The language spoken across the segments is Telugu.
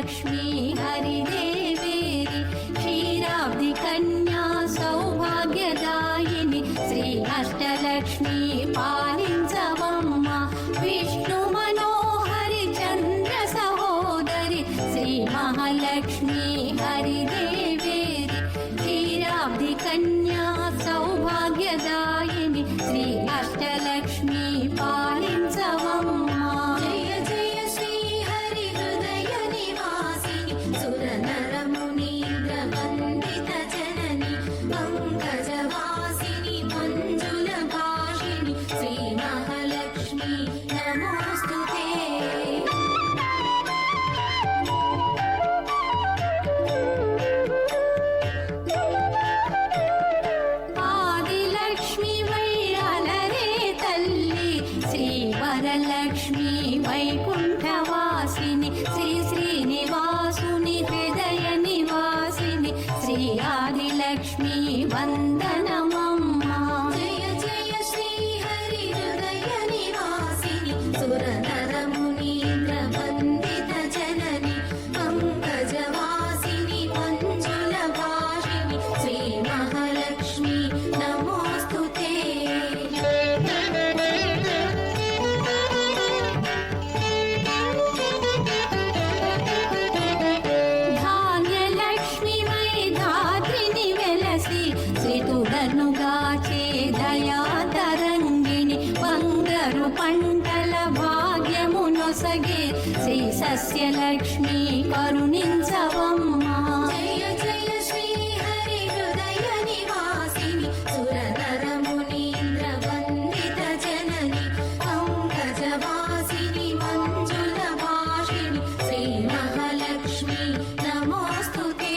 लक्ष्मी हरिदेवेरि क्षीराब्धि कन्या सौभाग्यदायिनि श्री अष्टलक्ष्मी पालिंचवम्म विष्णु मनोहरि चन्द्र सहोदरि श्री महालक्ष्मी हरिदेवेरि क्षीराब्धि कन्या सौभाग्यदायिनि श्री अष्टलक्ष्मी पालिंचवम्म वरलक्ष्मी वैकुण्ठवासिनि श्री श्रीनिवासुनि हृदय निवासिनि श्री आदिलक्ष्मी वन्दनमम्मा जय जय श्री हरि हृदय निवासिनि सुरनर मुनीन्द्र वन्दित जननि पंकजवासिनि मंजुल भाषिणि श्री महालक्ष्मी नमोस्तुते नुगाचे दया तरंगिणि बंगरु पंटल भाग्यमुनोसगे श्री सस्यलक्ष्मी करुणिंचवम्मा जय जय श्री हरि हृदय निवासिनि सुरनर मुनीन्द्र वन्दित जननि पंकजवासिनि मंजुल भाषिणि श्री महालक्ष्मी नमोस्तुते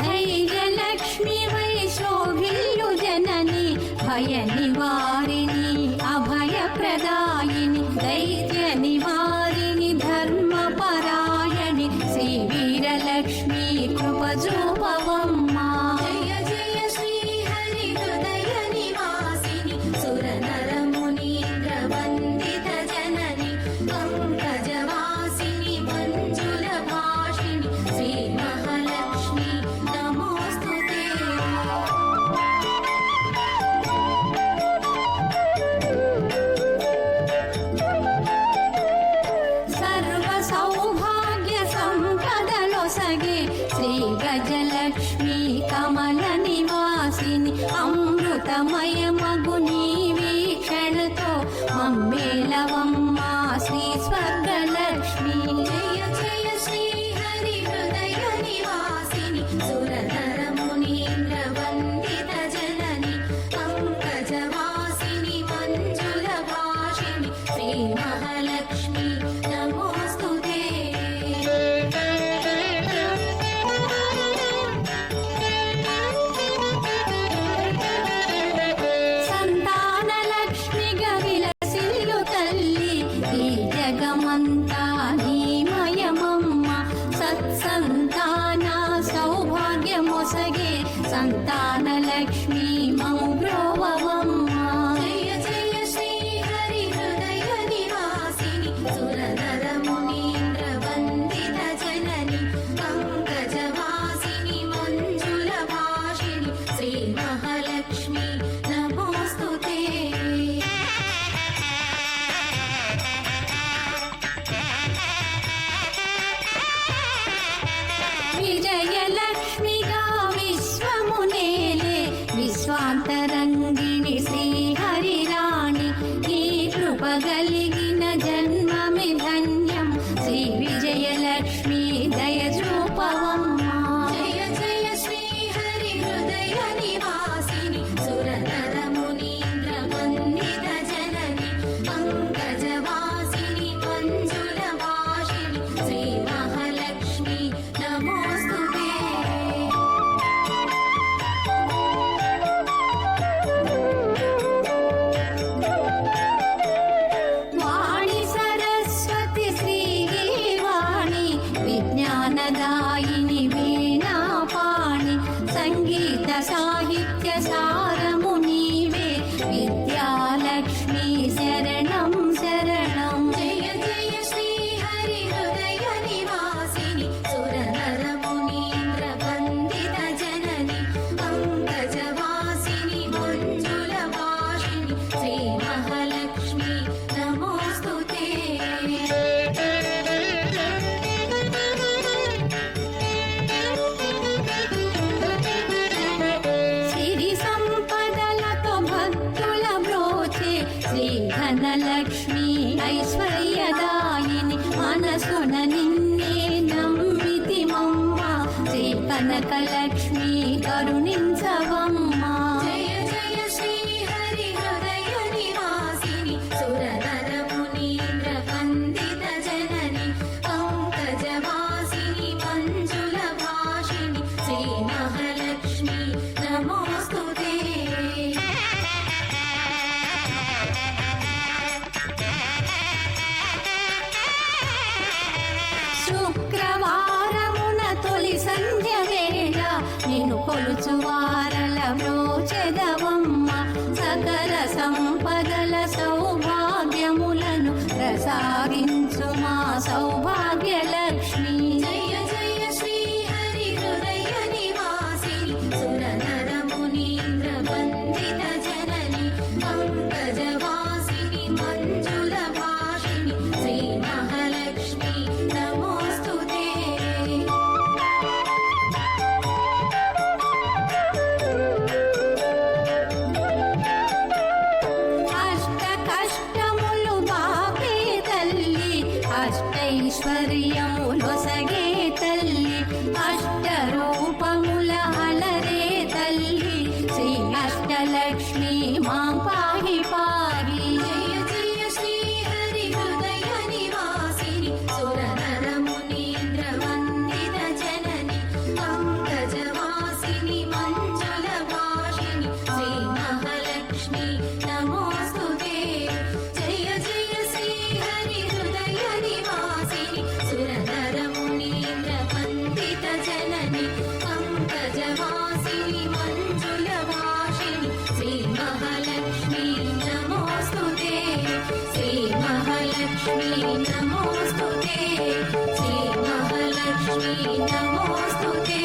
धैर्यलक्ष्मी वै शोभिल्लु जननी भय निवारिणि अभय प्रदायिनि दैत्य निवारिणि धर्मपरायणि श्री वीरलक्ष्मी कृपजोपवम्मा जय जय श्री हरि हृदय निवासिनि सुरनर मुनीन्द्र वन्दित जननि पंकजवासिनि मंजुल भाषिणि श्री महालक्ष्मी नमोस्तुते सर्व सौभाग्य संपदलोसगे श्री गजलक्ष्मी कमल निवासिनि अमृतमय मगुनी वीक्षणतो मम्मेलवम्मा श्री स्वर्गलक्ष्मी जय जय श्री हरि हृदय निवासिनि सुरनर मुनीन्द्र वन्दित जननि पंकजवासिनि मंजुल भाषिणि श्री महालक्ष्मी नमोस्तुते సంతానలక్ష్మి గవిలసిల్లు తల్లి ఈ జగమంతా నీమయమమ్మ సత్సంతాన సౌభాగ్యమొసగే సంతానలక్ష్మి మము బ్రోవవమ్మ जय जय श्री हरि हृदय निवासिनि सुरनर मुनीन्द्र वन्दित जननि पंकजवासिनि मंजुल भाषिणि श्री महालक्ष्मी नमोस्तुते విజయలక్ష్మిగా విశ్వమునేలే విశ్వాంతరంగిణి శ్రీహరిరాణి నీ కృప కలిగిన జన్మమి ధన్యం శ్రీ విజయలక్ష్మి దయచూపవమ్మా जय जय श्री हरि हृदय निवासिनि सुरनर मुनीन्द्र वन्दित जननि पंकजवासिनि मंजुल भाषिणि श्री महालक्ष्मी नमोस्तुते वाणी सरस्वती श्रीवाणी विज्ञानदायिनि वीणापाणि संगीत साहित्य सारमु नीवे మనసున నిన్నే నమ్మితిమమ్మ శ్రీ కనకలక్ష్మి కరుణించవమ్మా. జయ జయ శ్రీ హరి హృదయ నివాసిని సురనర మునీంద్ర వందిత జనని పంకజవాసిని మంజుల భాషిణి శ్రీ మహాలక్ష్మి నమోస్తుతే. శుక్రవారమున తొలి సంధ్య వేళ నిన్ను కొలుచు వారల బ్రోచెదవమ్మ. సకల సంపదల సౌభాగ్యములను ప్రసాదించు మా సౌభాగ్యలక్ష్మి. జయ జయ శ్రీ హరి హృదయ నివాసిని సురనర మునీంద్ర వందిత జనని పంకజవాసిని మంజుల భాషిణి శ్రీ మహాలక్ష్మి నమోస్తుతే. అష్ట కష్టములు బాపే తల్లి అష్టైశ్వర్యములొసగే తల్లి అష్ట రూపముల అలరే తల్లి శ్రీ అష్టలక్ష్మి మా పాహి పాహి. జయ జయ శ్రీ హరి హృదయ నివాసిని సురనర మునీంద్ర వందిత జనని పంకజవాసిని మంజుల భాషిణి శ్రీ మహాలక్ష్మి నమోస్తుతే. జయ జయ శ్రీ హరి హృదయ నివాసిని సురనర మునీంద్ర వందిత జనని పంకజవాసిని మంజుల భాషిణి శ్రీ మహాలక్ష్మి నమోస్తుతే. శ్రీ మహాలక్ష్మి నమోస్తుతే. శ్రీ మహాలక్ష్మి నమోస్తుతే.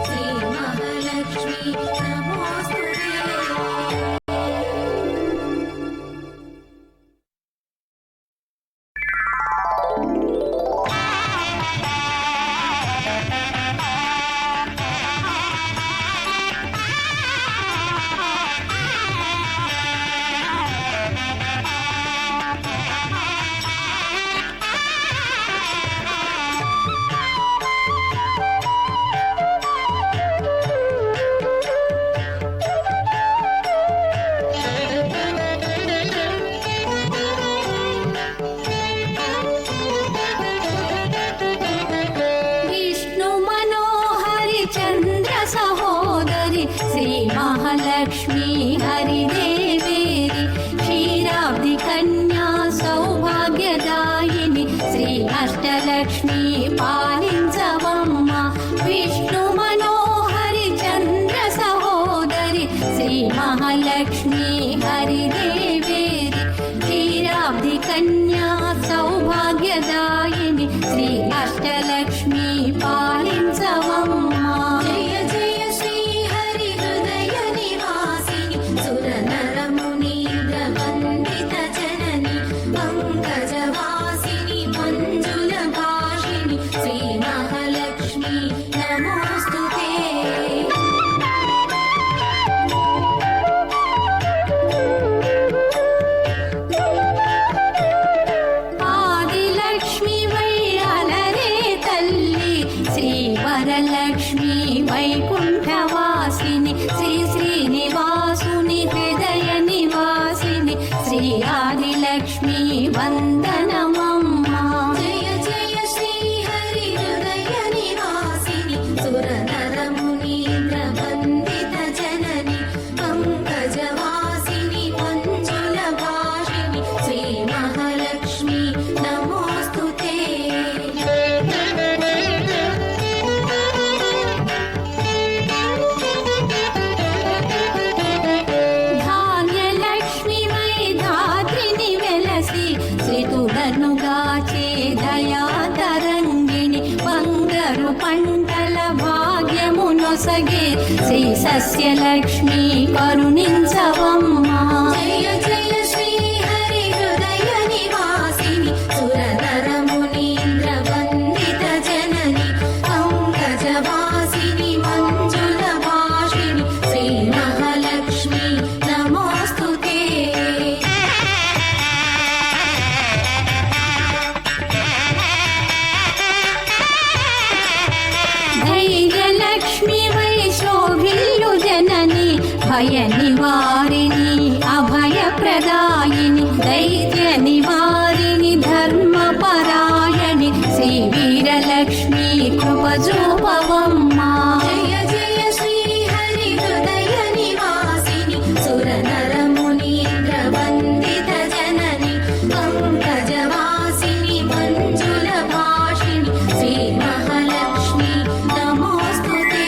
శ్రీ మహాలక్ష్మి నమోస్తుతే. విష్ణు మనోహరి చంద్ర సహోదరి శ్రీ మహాలక్ష్మి హరిదేవేరి క్షీరాబ్ది కన్యా సౌభాగ్యదాయిని శ్రీ అష్టలక్ష్మి పాలించవమ్మ. విష్ణు మనోహరి చంద్ర సహోదరి శ్రీ మహాలక్ష్మి హరిదేవేరి క్షీరాబ్ది కన్యా సౌభాగ్యదాయిని శ్రీ అష్టలక్ష్మి పాలించవమ్మ. జయ జయ శ్రీ హరి హృదయ నివాసిని సురనర మునీంద్ర వందిత జనని పంకజవాసిని మంజుల భాషిణి శ్రీ మహాలక్ష్మి నమోస్తుతే. ఆదిలక్ష్మి వై అలరే తల్లి శ్రీ వరలక్ష్మి వైకుంఠవాసిని శ్రీ శ్రీనివాసుని హృదయ నివాసిని శ్రీ ఆదిలక్ష్మి వందనమమ్మ. జయ జయ శ్రీ హరి హృదయ నివాసిని సురనర మునీంద్ర వందిత జనని పంకజవాసిని మంజుల భాషిణి శ్రీ మహాలక్ష్మి నమోస్తుతే. ధాన్యలక్ష్మి వై ధాత్రిని వెలసి శ్రీతులను గాచే దయాతరంగిణి బంగారు పంటల భాగ్యమునొసగే శ్రీ సస్యలక్ష్మి కరుణించవమ్మ. జయ జయ శ్రీ హరి హృదయ నివాసిని సురనర మునీంద్ర వందిత జనని పంకజవాసిని మంజుల భాషిణి శ్రీ మహాలక్ష్మి నమోస్తుతే. భయ నివారిణి అభయ ప్రదాయిని దైత్య నివారిణి ధర్మపరాయణి శ్రీ వీరలక్ష్మి కృప చూపవమ్మా. జయ జయ శ్రీ హరి హృదయ నివాసిని సుర నర మునీంద్ర వందిత జనని పంకజవాసిని మంజుల భాషిణి శ్రీ మహాలక్ష్మి నమోస్తుతే.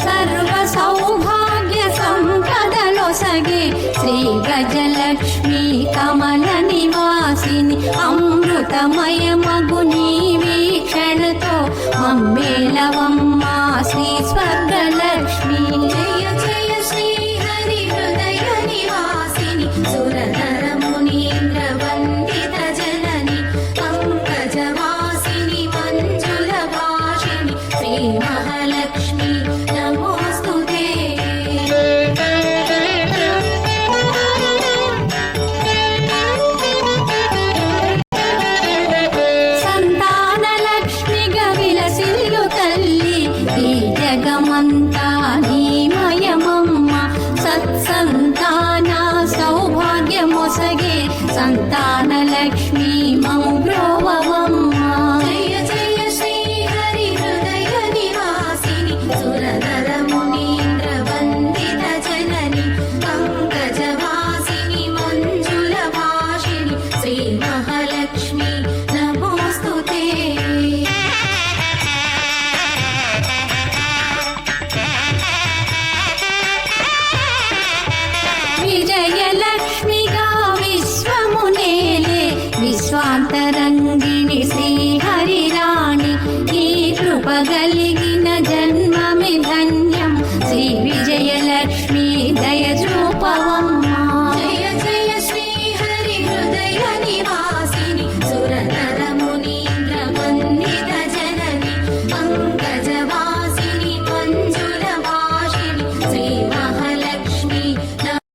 సర్వ సౌభాగ్య సంపదలొసగే శ్రీ గజలక్ష్మి కమల నివాసిని అమృతమయ మగు నీ వీక్షణతో మమ్మేలవమ్మా శ్రీ స్వర్గలక్ష్మి. జయ జయ శ్రీ హరి హృదయ నివాసిని సుర నర మునీంద్ర వందిత జనని పంకజవాసిని మంజుల భాషిణి శ్రీ మహాలక్ష్మి నమోస్తుతే. సంతాన లక్ష్మిగా విలసిల్లు తల్లి ఈ జగమంతా నీమయమమ్మ. సత్సంతాన సౌభాగ్యమొసగే సంతాన లక్ష్మి మము బ్రోవవమ్మ. జయ జయ శ్రీ హరి హృదయ నివాసిని సుర నర మునీంద్ర వందిత జనని పంకజవాసిని మంజుల భాషిణి శ్రీ మహాలక్ష్మి నమోస్తుతే. విజయలక్ష్మిగా విశ్వమునేలే విశ్వాంతరంగిణి శ్రీ హరిరాణి ఈ కృపగలిగి